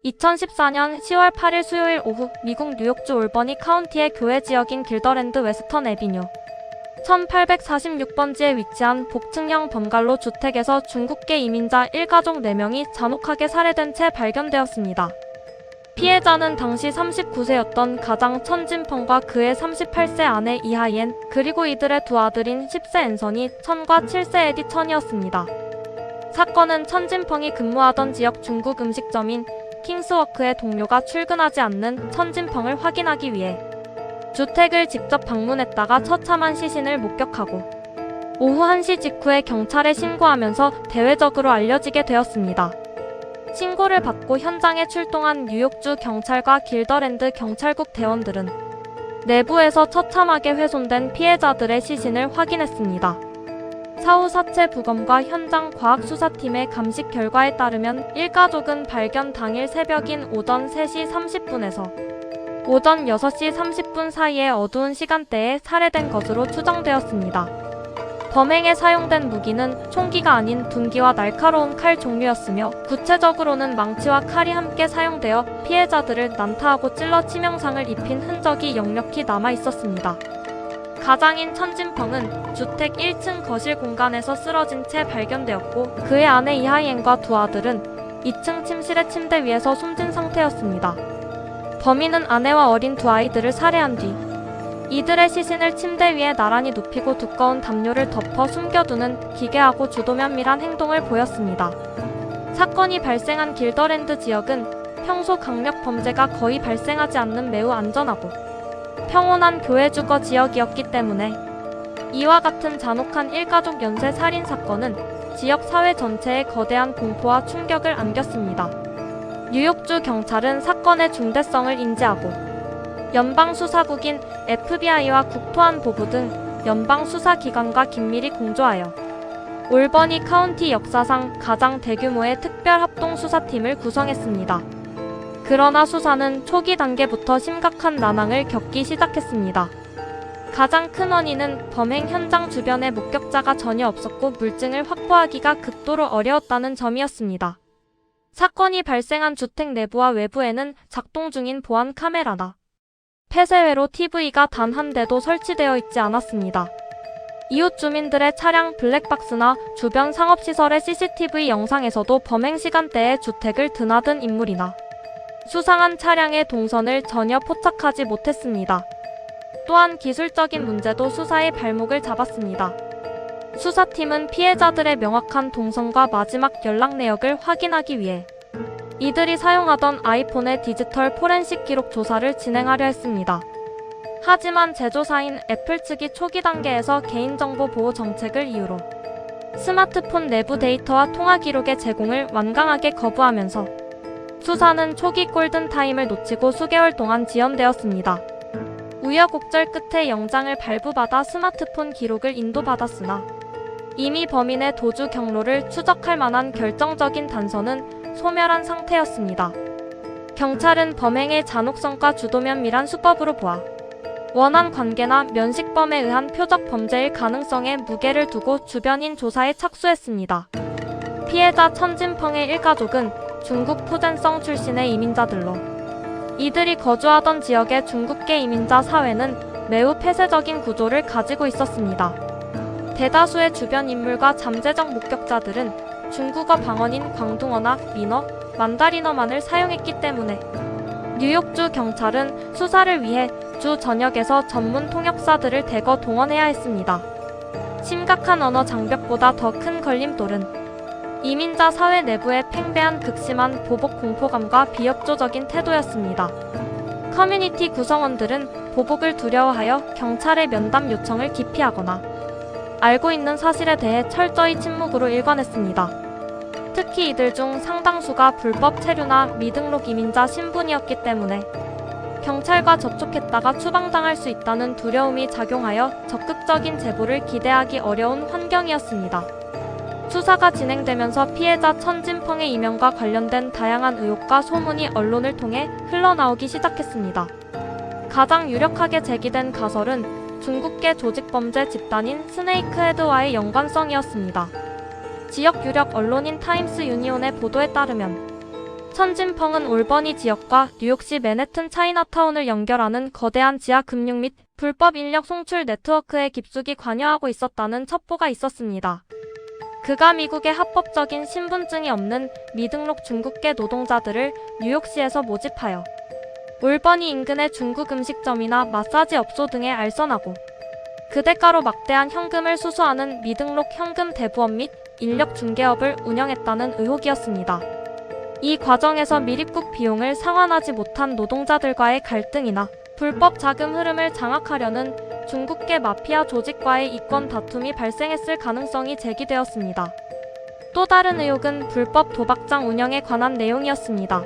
2014년 10월 8일 수요일 오후 미국 뉴욕주 올버니 카운티의 교외 지역인 길더랜드 웨스턴 애비뉴 1846번지에 위치한 복층형 번갈로 주택에서 중국계 이민자 1가족 4명이 잔혹하게 살해된 채 발견되었습니다. 피해자는 당시 39세였던 가장 천진펑과 그의 38세 아내 이하이엔, 그리고 이들의 두 아들인 10세 앤서니 천과 7세 에디 천이었습니다. 사건은 천진펑이 근무하던 지역 중국 음식점인 킹스워크의 동료가 출근하지 않는 천진펑을 확인하기 위해 주택을 직접 방문했다가 처참한 시신을 목격하고 오후 1시 직후에 경찰에 신고하면서 대외적으로 알려지게 되었습니다. 신고를 받고 현장에 출동한 뉴욕주 경찰과 길더랜드 경찰국 대원들은 내부에서 처참하게 훼손된 피해자들의 시신을 확인했습니다. 사후 사체 부검과 현장 과학수사팀의 감식 결과에 따르면 1가족은 발견 당일 새벽인 오전 3시 30분에서 오전 6시 30분 사이의 어두운 시간대에 살해된 것으로 추정되었습니다. 범행에 사용된 무기는 총기가 아닌 둔기와 날카로운 칼 종류였으며 구체적으로는 망치와 칼이 함께 사용되어 피해자들을 난타하고 찔러 치명상을 입힌 흔적이 역력히 남아 있었습니다. 가장인 천진펑은 주택 1층 거실 공간에서 쓰러진 채 발견되었고 그의 아내 이하이엔과 두 아들은 2층 침실의 침대 위에서 숨진 상태였습니다. 범인은 아내와 어린 두 아이들을 살해한 뒤 이들의 시신을 침대 위에 나란히 눕히고 두꺼운 담요를 덮어 숨겨두는 기괴하고 주도면밀한 행동을 보였습니다. 사건이 발생한 길더랜드 지역은 평소 강력 범죄가 거의 발생하지 않는 매우 안전하고 평온한 교외주거 지역이었기 때문에 이와 같은 잔혹한 1가족 연쇄 살인 사건은 지역 사회 전체에 거대한 공포와 충격을 안겼습니다. 뉴욕주 경찰은 사건의 중대성을 인지하고 연방수사국인 FBI와 국토안보부 등 연방수사기관과 긴밀히 공조하여 올버니 카운티 역사상 가장 대규모의 특별합동수사팀을 구성했습니다. 그러나 수사는 초기 단계부터 심각한 난항을 겪기 시작했습니다. 가장 큰 원인은 범행 현장 주변에 목격자가 전혀 없었고 물증을 확보하기가 극도로 어려웠다는 점이었습니다. 사건이 발생한 주택 내부와 외부에는 작동 중인 보안 카메라나 폐쇄회로 TV가 단 한 대도 설치되어 있지 않았습니다. 이웃 주민들의 차량 블랙박스나 주변 상업시설의 CCTV 영상에서도 범행 시간대에 주택을 드나든 인물이나 수상한 차량의 동선을 전혀 포착하지 못했습니다. 또한 기술적인 문제도 수사의 발목을 잡았습니다. 수사팀은 피해자들의 명확한 동선과 마지막 연락 내역을 확인하기 위해 이들이 사용하던 아이폰의 디지털 포렌식 기록 조사를 진행하려 했습니다. 하지만 제조사인 애플 측이 초기 단계에서 개인정보 보호 정책을 이유로 스마트폰 내부 데이터와 통화 기록의 제공을 완강하게 거부하면서 수사는 초기 골든타임을 놓치고 수개월 동안 지연되었습니다. 우여곡절 끝에 영장을 발부받아 스마트폰 기록을 인도받았으나 이미 범인의 도주 경로를 추적할 만한 결정적인 단서는 소멸한 상태였습니다. 경찰은 범행의 잔혹성과 주도면밀한 수법으로 보아 원한 관계나 면식범에 의한 표적 범죄일 가능성에 무게를 두고 주변인 조사에 착수했습니다. 피해자 천진펑의 일가족은 중국 푸젠성 출신의 이민자들로 이들이 거주하던 지역의 중국계 이민자 사회는 매우 폐쇄적인 구조를 가지고 있었습니다. 대다수의 주변 인물과 잠재적 목격자들은 중국어 방언인 광둥어나 민어, 만다리너만을 사용했기 때문에 뉴욕주 경찰은 수사를 위해 주 전역에서 전문 통역사들을 대거 동원해야 했습니다. 심각한 언어 장벽보다 더 큰 걸림돌은 이민자 사회 내부의 팽배한 극심한 보복 공포감과 비협조적인 태도였습니다. 커뮤니티 구성원들은 보복을 두려워하여 경찰의 면담 요청을 기피하거나 알고 있는 사실에 대해 철저히 침묵으로 일관했습니다. 특히 이들 중 상당수가 불법 체류나 미등록 이민자 신분이었기 때문에 경찰과 접촉했다가 추방당할 수 있다는 두려움이 작용하여 적극적인 제보를 기대하기 어려운 환경이었습니다. 수사가 진행되면서 피해자 천진펑의 이명과 관련된 다양한 의혹과 소문이 언론을 통해 흘러나오기 시작했습니다. 가장 유력하게 제기된 가설은 중국계 조직범죄 집단인 스네이크헤드와의 연관성이었습니다. 지역 유력 언론인 타임스 유니온의 보도에 따르면 천진펑은 올버니 지역과 뉴욕시 맨해튼 차이나타운을 연결하는 거대한 지하 금융 및 불법 인력 송출 네트워크에 깊숙이 관여하고 있었다는 첩보가 있었습니다. 그가 미국의 합법적인 신분증이 없는 미등록 중국계 노동자들을 뉴욕시에서 모집하여 올버니 인근의 중국 음식점이나 마사지 업소 등에 알선하고 그 대가로 막대한 현금을 수수하는 미등록 현금 대부업 및 인력 중개업을 운영했다는 의혹이었습니다. 이 과정에서 미립국 비용을 상환하지 못한 노동자들과의 갈등이나 불법 자금 흐름을 장악하려는 중국계 마피아 조직과의 이권 다툼이 발생했을 가능성이 제기되었습니다. 또 다른 의혹은 불법 도박장 운영에 관한 내용이었습니다.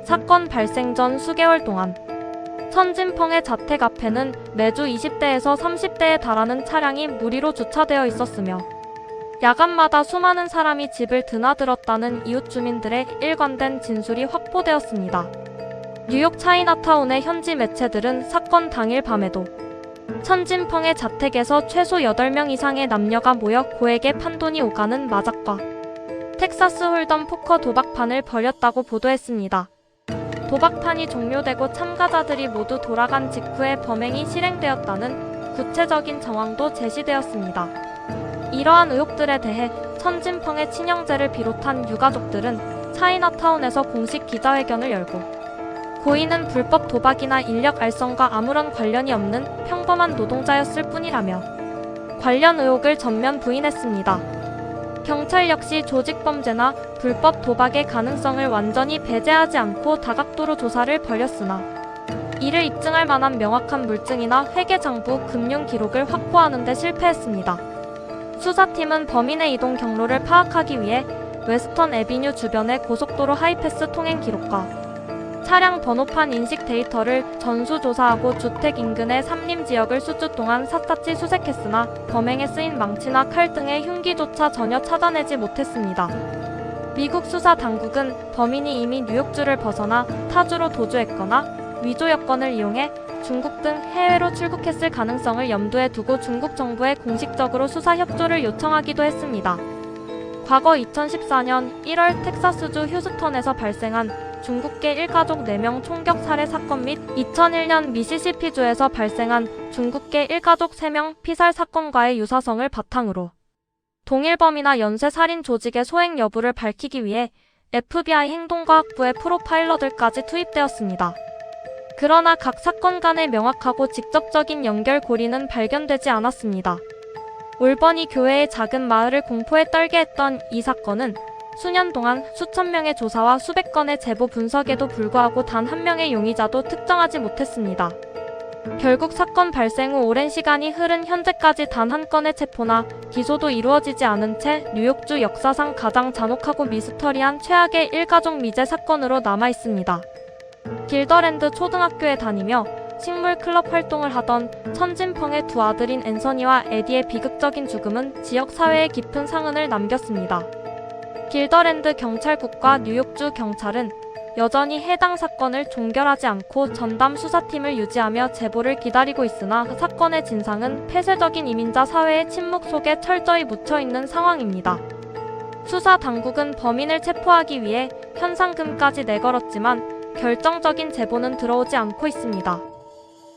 사건 발생 전 수개월 동안 천진펑의 자택 앞에는 매주 20대에서 30대에 달하는 차량이 무리로 주차되어 있었으며 야간마다 수많은 사람이 집을 드나들었다는 이웃 주민들의 일관된 진술이 확보되었습니다. 뉴욕 차이나타운의 현지 매체들은 사건 당일 밤에도 천진펑의 자택에서 최소 8명 이상의 남녀가 모여 고액의 판돈이 오가는 마작과 텍사스 홀덤 포커 도박판을 벌였다고 보도했습니다. 도박판이 종료되고 참가자들이 모두 돌아간 직후에 범행이 실행되었다는 구체적인 정황도 제시되었습니다. 이러한 의혹들에 대해 천진펑의 친형제를 비롯한 유가족들은 차이나타운에서 공식 기자회견을 열고 고인은 불법 도박이나 인력 알선과 아무런 관련이 없는 평범한 노동자였을 뿐이라며 관련 의혹을 전면 부인했습니다. 경찰 역시 조직범죄나 불법 도박의 가능성을 완전히 배제하지 않고 다각도로 조사를 벌였으나 이를 입증할 만한 명확한 물증이나 회계장부, 금융 기록을 확보하는 데 실패했습니다. 수사팀은 범인의 이동 경로를 파악하기 위해 웨스턴 애비뉴 주변의 고속도로 하이패스 통행 기록과 차량 번호판 인식 데이터를 전수조사하고 주택 인근의 삼림 지역을 수주 동안 샅샅이 수색했으나 범행에 쓰인 망치나 칼 등의 흉기조차 전혀 찾아내지 못했습니다. 미국 수사 당국은 범인이 이미 뉴욕주를 벗어나 타주로 도주했거나 위조 여권을 이용해 중국 등 해외로 출국했을 가능성을 염두에 두고 중국 정부에 공식적으로 수사 협조를 요청하기도 했습니다. 과거 2014년 1월 텍사스주 휴스턴에서 발생한 중국계 일가족 4명 총격 살해 사건 및 2001년 미시시피주에서 발생한 중국계 일가족 3명 피살 사건과의 유사성을 바탕으로 동일범이나 연쇄살인 조직의 소행 여부를 밝히기 위해 FBI 행동과학부의 프로파일러들까지 투입되었습니다. 그러나 각 사건 간의 명확하고 직접적인 연결고리는 발견되지 않았습니다. 올버니 교회의 작은 마을을 공포에 떨게 했던 이 사건은 수년 동안 수천 명의 조사와 수백 건의 제보 분석에도 불구하고 단 한 명의 용의자도 특정하지 못했습니다. 결국 사건 발생 후 오랜 시간이 흐른 현재까지 단 한 건의 체포나 기소도 이루어지지 않은 채 뉴욕주 역사상 가장 잔혹하고 미스터리한 최악의 일가족 미제 사건으로 남아있습니다. 길더랜드 초등학교에 다니며 식물 클럽 활동을 하던 천진펑의 두 아들인 앤서니와 에디의 비극적인 죽음은 지역 사회에 깊은 상흔을 남겼습니다. 길더랜드 경찰국과 뉴욕주 경찰은 여전히 해당 사건을 종결하지 않고 전담 수사팀을 유지하며 제보를 기다리고 있으나 사건의 진상은 폐쇄적인 이민자 사회의 침묵 속에 철저히 묻혀있는 상황입니다. 수사 당국은 범인을 체포하기 위해 현상금까지 내걸었지만 결정적인 제보는 들어오지 않고 있습니다.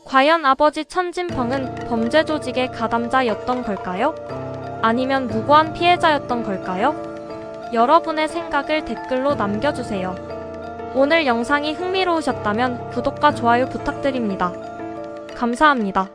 과연 아버지 천진펑은 범죄 조직의 가담자였던 걸까요? 아니면 무고한 피해자였던 걸까요? 여러분의 생각을 댓글로 남겨주세요. 오늘 영상이 흥미로우셨다면 구독과 좋아요 부탁드립니다. 감사합니다.